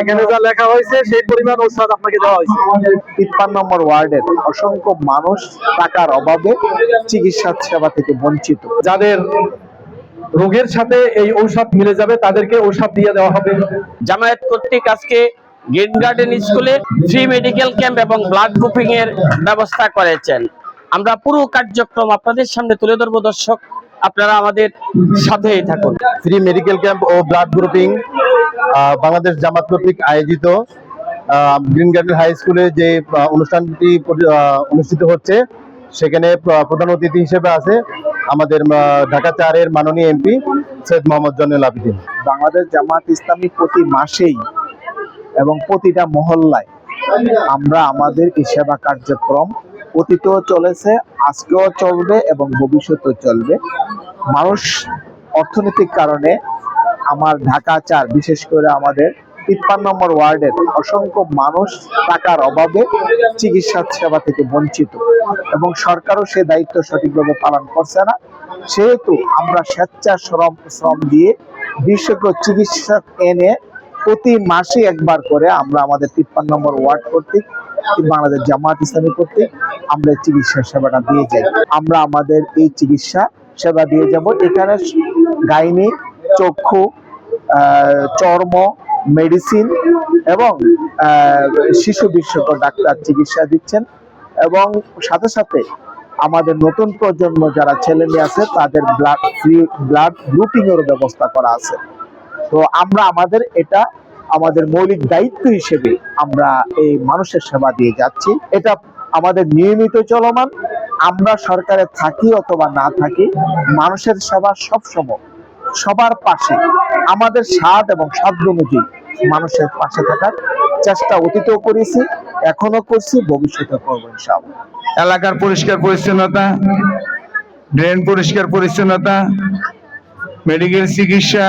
এখানে যা লেখা হয়েছে সেই পরিমাণ ঔষধ আপনাকে দেওয়া হয়েছে। 53 নম্বর ওয়ার্ডের অসংখ্য মানুষ টাকার অভাবে চিকিৎসা সেবা থেকে বঞ্চিত। যাদের রোগের সাথে এই ঔষধ মিলে যাবে তাদেরকে ঔষধ দিয়ে দেওয়া হবে। জামায়াত কর্তৃক আজকে গ্রিন গার্ডেন স্কুলে ফ্রি মেডিকেল ক্যাম্প এবং ব্লাড গ্রুপিং এর ব্যবস্থা করেছেন। আমরা পুরো কার্যক্রম আপনাদের সামনে তুলে ধরবো। দর্শক, আপনারা আমাদের সাথেই থাকুন। ফ্রি মেডিকেল ক্যাম্প ও ব্লাড গ্রুপিং বাংলাদেশ জামাত কর্তৃক আয়োজিত গ্রিন গার্ডেন হাই স্কুলে যে অনুষ্ঠানটি অনুষ্ঠিত হচ্ছে, সেখানে প্রধান অতিথি হিসেবে আছে আমাদের ঢাকা 4-এর মাননীয় এমপি সৈয়দ মোহাম্মদ জয়নুল আবেদিন। বাংলাদেশ জামাত ইসলামী প্রতি মাসেই এবং প্রতিটা মহল্লায় আমরা আমাদের এই সেবা কার্যক্রম অতীতেও চলেছে, আজকেও চলবে এবং ভবিষ্যতেও চলবে। মানুষ অর্থনৈতিক কারণে আমার ঢাকা 4 বিশেষ করে আমাদের 53 নম্বর ওয়ার্ডের অসংখ্য মানুষ টাকার অভাবে চিকিৎসা সেবা থেকে বঞ্চিত এবং সরকারও সে দায়িত্ব সঠিকভাবে পালন করছে না। সেহেতু আমরা স্বেচ্ছাশ্রম দিয়ে বিশেষজ্ঞ চিকিৎসক এনে প্রতি মাসে একবার করে আমরা আমাদের 53 নম্বর ওয়ার্ড কর্তৃক বাংলাদেশ জামাত ইসলামী কর্তৃক আমরা চিকিৎসা সেবাটা দিয়ে যাই। আমরা আমাদের এই চিকিৎসা সেবা দিয়ে যাব। এখানে গাইনি, চক্ষু, চর্ম, মেডিসিন এবং শিশু বিশেষজ্ঞ ডাক্তার চিকিৎসা দিচ্ছেন এবং সাথে সাথে আমাদের নতুন প্রজন্ম যারা ছেলে মেয়ে আছে তাদের ব্লাড গ্রুপিং এর ব্যবস্থা করা আছে। তো আমরা আমাদের মৌলিক দায়িত্ব হিসেবে আমরা এই মানুষের সেবা দিয়ে যাচ্ছি। এটা আমাদের নিয়মিত চলমান। আমরা সরকারে থাকি অথবা না থাকি, মানুষের সেবা সবসময় সবার পাশে আমাদের সাধ্য এবং সাধ্য অনুযায়ী মানুষের পাশে থাকার চেষ্টা অতীতেও করেছি, এখনো করছি, ভবিষ্যতে করবো ইনশাআল্লাহ। এলাকার পরিষ্কার পরিচ্ছন্নতা, ড্রেন পরিষ্কার পরিচ্ছন্নতা, মেডিকেল চিকিৎসা,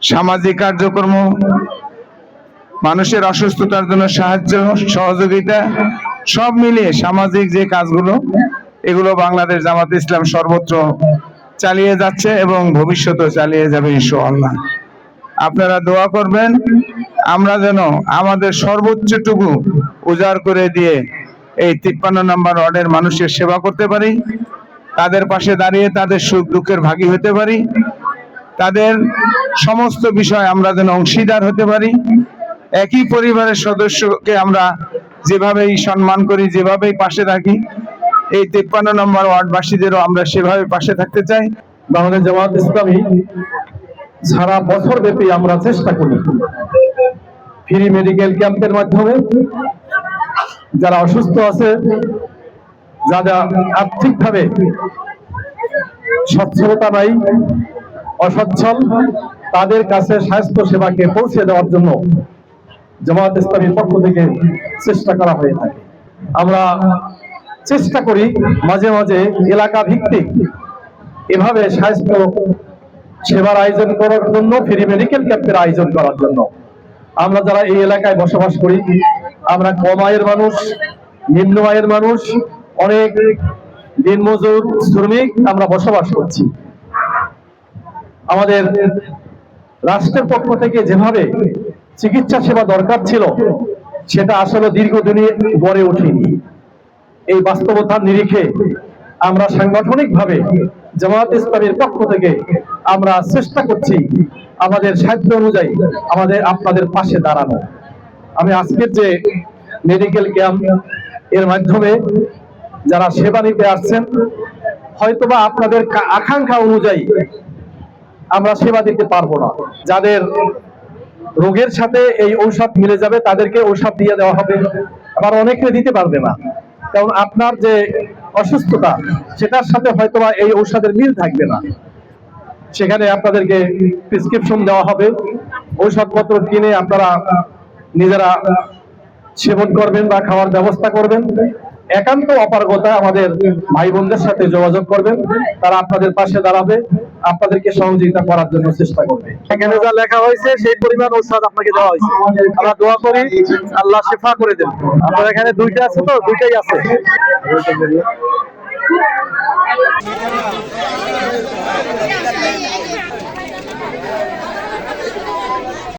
সামাজিক কার্যক্রম, মানুষের অসুস্থতার জন্য সাহায্য সহযোগিতা, সব মিলিয়ে সামাজিক যে কাজগুলো, এগুলো বাংলাদেশ জামাত ইসলাম সর্বত্র চালিয়ে যাচ্ছে এবং ভবিষ্যতেও চালিয়ে যাবে ইনশাআল্লাহ। আপনারা দোয়া করবেন আমরা যেন আমাদের সর্বোচ্চটুকু উজাড় করে দিয়ে এই 53 নম্বর ওয়ার্ডের মানুষের সেবা করতে পারি, তাদের পাশে দাঁড়িয়ে তাদের সুখ দুঃখের ভাগী হতে পারি, তাদের সমস্ত বিষয় আমরা যেন অংশীদার হতে পারি। একই পরিবারের সদস্যকে আমরা যেভাবেই সম্মান করি, যেভাবেই পাশে থাকি, এই 53 নম্বর ওয়ার্ডবাসীদেরও আমরা সেভাবে পাশে থাকতে চাই। বাংলাদেশ জামাত ইসলামী সারা বছর ব্যাপী আমরা চেষ্টা করি ফ্রি মেডিকেল ক্যাম্পের মাধ্যমে যারা অসুস্থ আছে, যারা আর্থিকভাবে সচ্ছলতা নাই, অসচ্ছল, তাদের কাছে স্বাস্থ্য সেবাকে পৌঁছে দেওয়ার জন্য জামাত ইসলামীর পক্ষ থেকে চেষ্টা করা হয়ে থাকে। আমরা চেষ্টা করি মাঝে মাঝে এলাকা ভিত্তিক এভাবে স্বাস্থ্য সেবার আয়োজন করার জন্য, ফ্রি মেডিকেল ক্যাম্পের আয়োজন করার জন্য। আমরা যারা এই এলাকায় বসবাস করি, আমরা কম আয়ের মানুষ, নিম্ন আয়ের মানুষ, অনেক দিনমজুর শ্রমিক আমরা বসবাস করছি। আমাদের রাষ্ট্রের পক্ষ থেকে যেভাবে চিকিৎসা সেবা দরকার ছিল সেটা আসলে দীর্ঘদিনে গড়ে ওঠেনি। এই বাস্তবতার নিরিখে আমরা সাংগঠনিকভাবে জামায়াত ইসলামীর পক্ষ থেকে আমরা চেষ্টা করছি আমাদের সাধ্য অনুযায়ী আপনাদের পাশে দাঁড়ানো। আমি আজকের যে মেডিকেল ক্যাম্প এর মাধ্যমে যারা সেবা নিতে আসছেন, হয়তোবা আপনাদের আকাঙ্ক্ষা অনুযায়ী আমরা সেবা দিতে পারবো না। যাদের রোগের সাথে এই ঔষধ মিলে যাবে তাদেরকে ঔষধ দিয়ে দেওয়া হবে। আবার অনেকে দিতে পারবে না, কারণ আপনার যে অসুস্থতা সেটার সাথে হয়তোবা এই ঔষধের মিল থাকবে না। সেখানে আপনাদেরকে প্রেসক্রিপশন দেওয়া হবে, ঔষধপত্র কিনে আপনারা নিজেরা সেবন করবেন বা খাওয়ার ব্যবস্থা করবেন। একান্ত অপারগতা আমাদের ভাই বোনদের সাথে যোগাযোগ করবেন, তারা আপনাদের পাশে দাঁড়াবে, আপনাদেরকে সহযোগিতা করার জন্য চেষ্টা করবে। এখানে যা লেখা হয়েছে সেই পরিমাণ ঔষধ আপনাকে দেওয়া হয়েছে। আমরা দোয়া করি আল্লাহ শিফা করে দেন। আপনার এখানে দুইটা আছে, তো দুইটাই আছে।